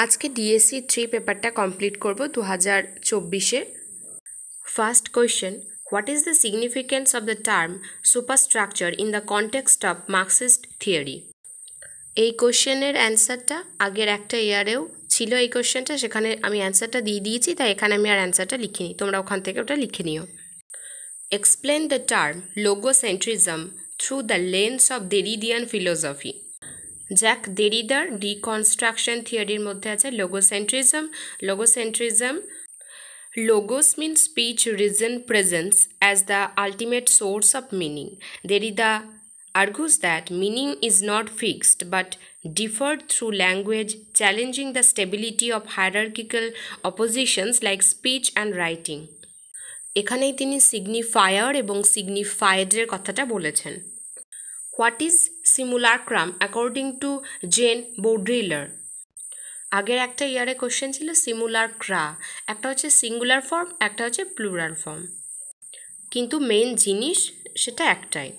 আজকে ডিএসসি 3 পেপারটা কমপ্লিট করব 2024-এ। First question, what is the significance of the term superstructure in the context of Marxist theory? এই কোয়েশ্চেনের অ্যান্সারটা আগের একটা ইয়ারেও ছিল। এই কোয়েশ্চেনটা সেখানে আমি অ্যান্সারটা দিয়ে দিয়েছি, তাই এখানে আমি আর অ্যান্সারটা লিখিনি, তোমরা ওখান থেকে ওটা লিখে নিও। Explain the term logocentrism through the lens of Derridean philosophy. Jacques দেরিদার ডিকনস্ট্রাকশন থিওরির মধ্যে আছে লোগোসেন্ট্রিজম। Logos means speech, reason, presence as the ultimate source of meaning. Derrida argues that meaning is not fixed but differed through language, challenging the stability of hierarchical oppositions like speech and writing. এখানেই তিনি সিগনিফায়ার এবং সিগনিফায়েডের কথাটা বলেছেন। What is simulacrum according to Jean Baudrillard? আগের একটা ইয়ারে question ছিল সিমুলাক্রা, একটা হচ্ছে সিঙ্গুলার ফর্ম, একটা হচ্ছে প্লুরাল ফর্ম, কিন্তু মেন জিনিস সেটা একটাই।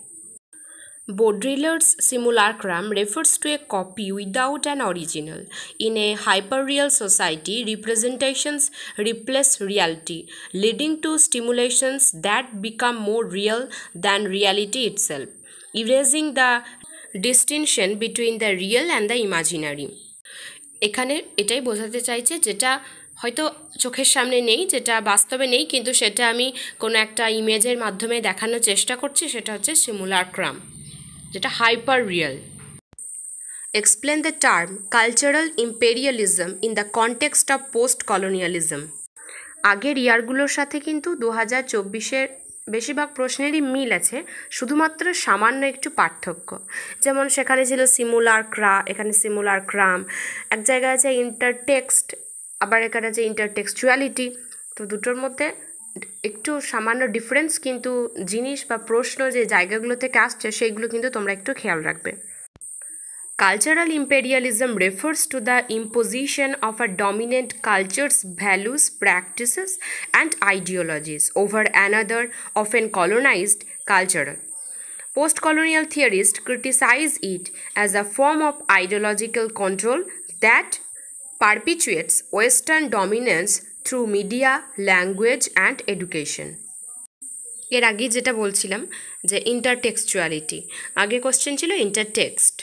Baudrillard's simulacrum refers to a copy without an original. In a hyperreal society, representations replace reality, leading to stimulations that become more real than reality itself, erasing the distinction between the real and the imaginary. এখানে এটাই বোঝাতে চাইছে, যেটা হয়তো চোখের সামনে নেই, যেটা বাস্তবে নেই, কিন্তু সেটা আমি কোনো একটা ইমেজের মাধ্যমে দেখানোর চেষ্টা করছি, সেটা হচ্ছে সিমুলাক্রাম, যেটা hyper real. Explain the term cultural imperialism in the context of post colonialism. আগের ইয়ারগুলোর সাথে কিন্তু 2024-এর বেশিরভাগ প্রশ্নেরই মিল আছে, শুধুমাত্র সামান্য একটু পার্থক্য। যেমন সেখানে ছিল সিমুলাক্রা, এখানে সিমুলাক্রাম। এক জায়গায় আছে ইন্টারটেক্সট, আবার এখানে আছে ইন্টারটেক্সচুয়ালিটি। তো দুটোর মধ্যে একটু সামান্য ডিফারেন্স, কিন্তু জিনিস বা প্রশ্ন যে জায়গাগুলো থেকে আসছে সেইগুলো কিন্তু তোমরা একটু খেয়াল রাখবে। Cultural imperialism refers to the imposition of a dominant culture's values, practices, and ideologies over another, often colonized, culture. Post-colonial theorists criticize it as a form of ideological control that perpetuates Western dominance through media, language, and education. এর আগে যেটা বলছিলাম যে ইন্টারটেক্সচুয়ালিটি, আগে question ছিল ইন্টারটেক্সট।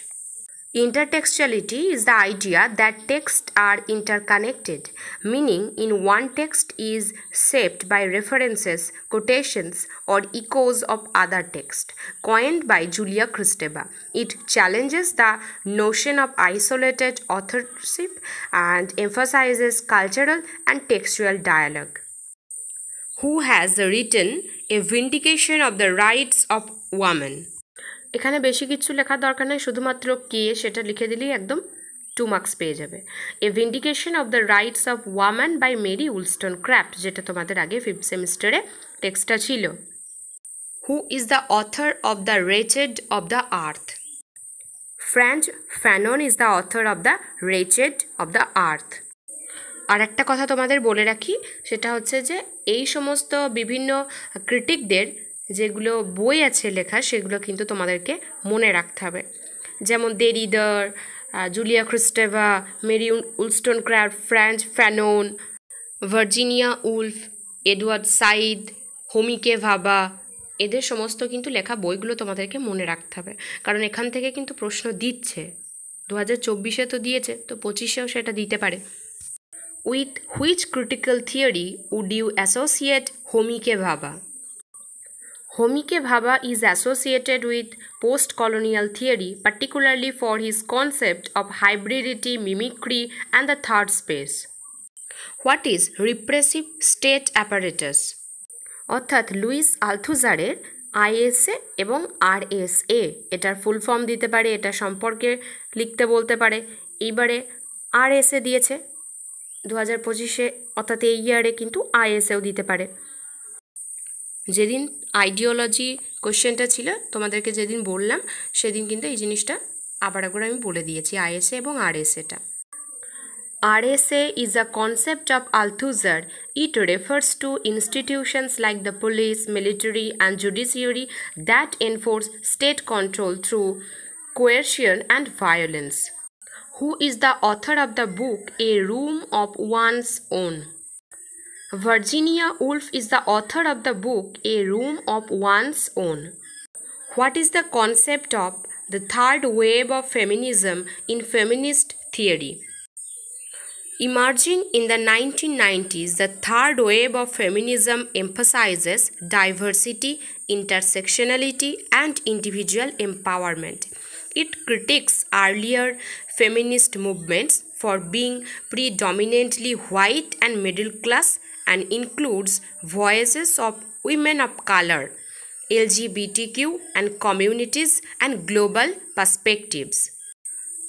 Intertextuality is the idea that texts are interconnected, meaning in one text is shaped by references, quotations, or echoes of other texts. Coined by Julia Kristeva, it challenges the notion of isolated authorship and emphasizes cultural and textual dialogue. Who has written A Vindication of the Rights of Women? এখানে বেশি কিছু লেখার দরকার নেই, শুধুমাত্র কে সেটা লিখে দিলেই একদম 2 মার্কস পেয়ে যাবে। A vindication of the rights of women by Mary Wollstonecraft, যেটা তোমাদের আগে 5th সেমিস্টারে টেক্সটটা ছিল। Who is the author of the wretched of the earth? Frantz Fanon is the author of the wretched of the earth. আর একটা কথা তোমাদের বলে রাখি, সেটা হচ্ছে যে এই সমস্ত বিভিন্ন ক্রিটিকদের যেগুলো বই আছে লেখা, সেগুলো কিন্তু তোমাদেরকে মনে রাখতে হবে। যেমন দেরিদার, Julia Kristeva, Mary Wollstonecraft, Frantz Fanon, Virginia Woolf, Edward Said, Homi K Bhabha, এদের সমস্ত কিন্তু লেখা বইগুলো তোমাদেরকে মনে রাখতে হবে, কারণ এখান থেকে কিন্তু প্রশ্ন দিচ্ছে। 2024-এ তো দিয়েছে, তো 25-এও সেটা দিতে পারে। With which critical theory would you associate Homi K Bhabha? Homike Bhabha is associated with post-colonial theory, particularly for his concept of hybridity, mimicry, and the third space. What is repressive state apparatus? অর্থাৎ লুইস আলথুজারের আইএসএ এবং RSA, এটার full form দিতে পারে, এটা সম্পর্কে লিখতে বলতে পারে। এইবারে আরএসএ দিয়েছে 2025-এ, অর্থাৎ এই ইয়ারে কিন্তু আইএসএও দিতে পারে। যেদিন আইডিওলজি কোশ্চেনটা ছিল তোমাদেরকে যেদিন বললাম, সেদিন কিন্তু এই জিনিসটা আবার একবার আমি বলে দিয়েছি, আইএসএ এবং আরএসএটা। RSA is a concept of Althusser. It refers to institutions like the police, military and judiciary that enforce state control through coercion and violence. Who is the author of the book A Room of One's Own? Virginia Woolf is the author of the book A Room of One's Own. What is the concept of the third wave of feminism in feminist theory? Emerging in the 1990s, the third wave of feminism emphasizes diversity, intersectionality, and individual empowerment. It critiques earlier feminist movements for being predominantly white and middle class and includes voices of women of color, LGBTQ and communities and global perspectives.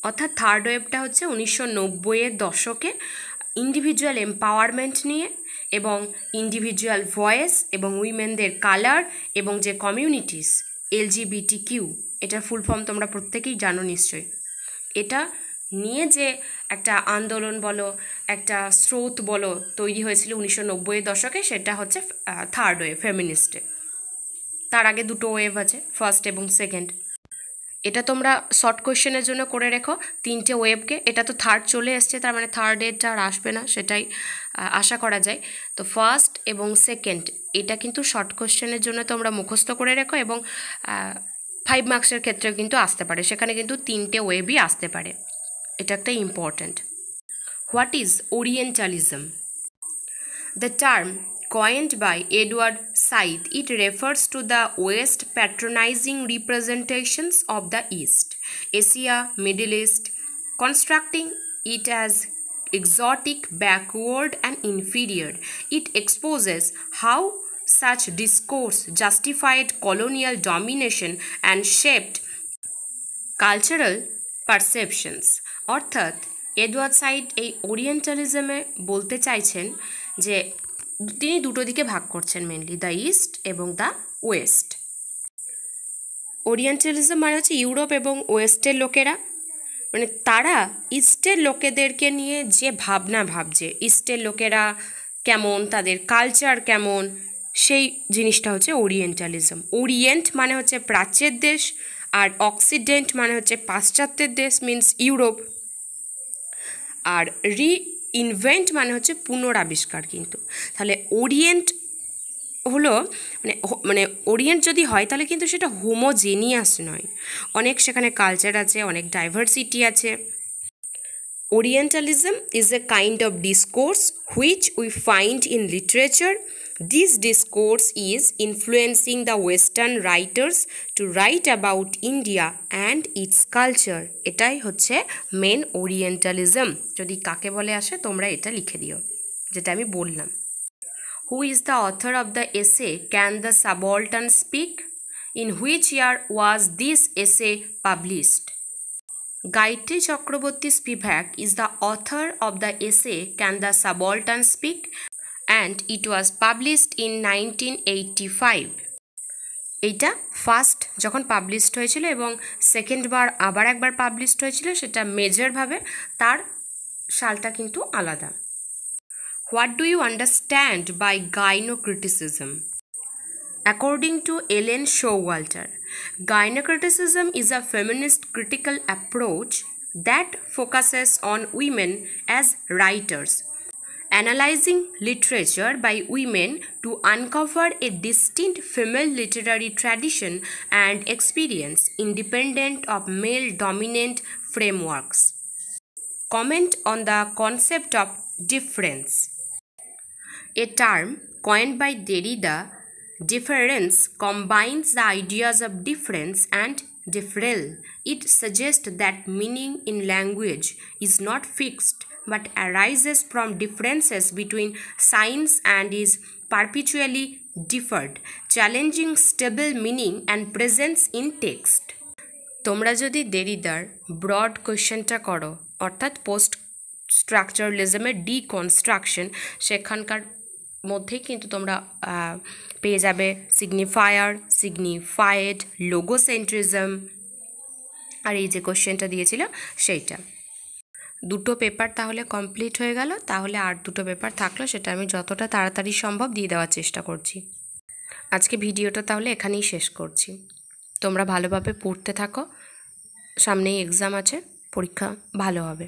অর্থাৎ third ওয়েভটা হচ্ছে 1990-এর দশকে individual empowerment নিয়ে এবং individual voice এবং উইমেনদের colour এবং যে communities LGBTQ, এটার full form তোমরা প্রত্যেকেই জানো নিশ্চয়ই। এটা নিয়ে যে একটা আন্দোলন বলো, একটা স্রোত বলো তৈরি হয়েছিল 1990-এর দশকে, সেটা হচ্ছে থার্ড ওয়েভ ফেমিনিস্টে। তার আগে দুটো ওয়েভ আছে, ফার্স্ট এবং সেকেন্ড। এটা তোমরা শর্ট কোয়েশ্চেনের জন্য করে রেখো তিনটে ওয়েভকে। এটা তো থার্ড চলে এসছে, তার মানে থার্ড এরটা আর আসবে না, সেটাই আশা করা যায়। তো ফার্স্ট এবং সেকেন্ড এটা কিন্তু শর্ট কোয়েশ্চেনের জন্য তোমরা মুখস্থ করে রেখো এবং 5 মার্কসের ক্ষেত্রেও কিন্তু আসতে পারে, সেখানে কিন্তু তিনটে ওয়েভই আসতে পারে। এটা একটা important. What is Orientalism? The term coined by Edward Said, it refers to the West patronizing representations of the East, Asia, Middle East, constructing it as exotic, backward, and inferior. It exposes how such discourse justified colonial domination and shaped cultural perceptions. অর্থাৎ Edward side এই ওরিয়েন্টালিজমে বলতে চাইছেন যে তিনি দুটো দিকে ভাগ করছেন, মেনলি দ্য ইস্ট এবং দ্য ওয়েস্ট। ওরিয়েন্টালিজম মানে হচ্ছে ইউরোপ এবং ওয়েস্টের লোকেরা, মানে তারা ইস্টের লোকেদেরকে নিয়ে যে ভাবনা ভাবছে, ইস্টের লোকেরা কেমন, তাদের কালচার কেমন, সেই জিনিসটা হচ্ছে ওরিয়েন্টালিজম। ওরিয়েন্ট মানে হচ্ছে প্রাচ্যের দেশ, আর অক্সিডেন্ট মানে হচ্ছে পাশ্চাত্যের দেশ, মিন্স ইউরোপ। আর ইনভেন্ট মানে হচ্ছে পুনরাবিষ্কার। কিন্তু তাহলে ওরিয়েন্ট হলো মানে ওরিয়েন্ট যদি হয় তাহলে কিন্তু সেটা হোমোজেনিয়াস নয়, অনেক সেখানে কালচার আছে, অনেক ডাইভার্সিটি আছে। Orientalism is a kind of discourse which we find in literature. This discourse is influencing the Western writers to write about India and its culture. এটাই হচ্ছে মেন ওরিয়েন্টালিজম। যদি কাকে বলে আসে তোমরা এটা লিখে দিও, যেটা আমি বললাম। Who is the author of the essay Can the Subaltern Speak? In which year was this essay published? Gayatri Chakraborty Spivak is the author of the essay Can the Subaltern Speak? And it was published in 1985. এইটা first যখন published হয়েছিল এবং সেকেন্ডবার আবার একবার published হয়েছিল, সেটা মেজরভাবে তার সালটা কিন্তু আলাদা। What do you understand by gynocriticism? According to Ellen Showalter, gynocriticism is a feminist critical approach that focuses on women as writers, analyzing literature by women to uncover a distinct female literary tradition and experience independent of male-dominant frameworks. Comment on the concept of difference. A term coined by Derrida, difference combines the ideas of difference and difference. It suggests that meaning in language is not fixed but arises from differences between signs and is perpetually differed, challenging stable meaning and presence in text. তোমরা যদি দেরিদার broad কোয়েশ্চেনটা করো, অর্থাৎ post স্ট্রাকচারালিজমের deconstruction, সেখানকার মধ্যেই কিন্তু তোমরা পেয়ে যাবে সিগনিফায়ার, সিগনিফায়েড, লোগোসেন্ট্রিজম, আর এই যে কোয়েশ্চেনটা দিয়েছিল সেইটা। দুটো পেপার তাহলে কমপ্লিট হয়ে গেল। তাহলে আর দুটো পেপার থাকলো, সেটা আমি যতটা তাড়াতাড়ি সম্ভব দিয়ে দেওয়ার চেষ্টা করছি। আজকে ভিডিওটা তাহলে এখানেই শেষ করছি। তোমরা ভালোভাবে পড়তে থাকো, সামনেই এক্সাম আছে, পরীক্ষা ভালো হবে।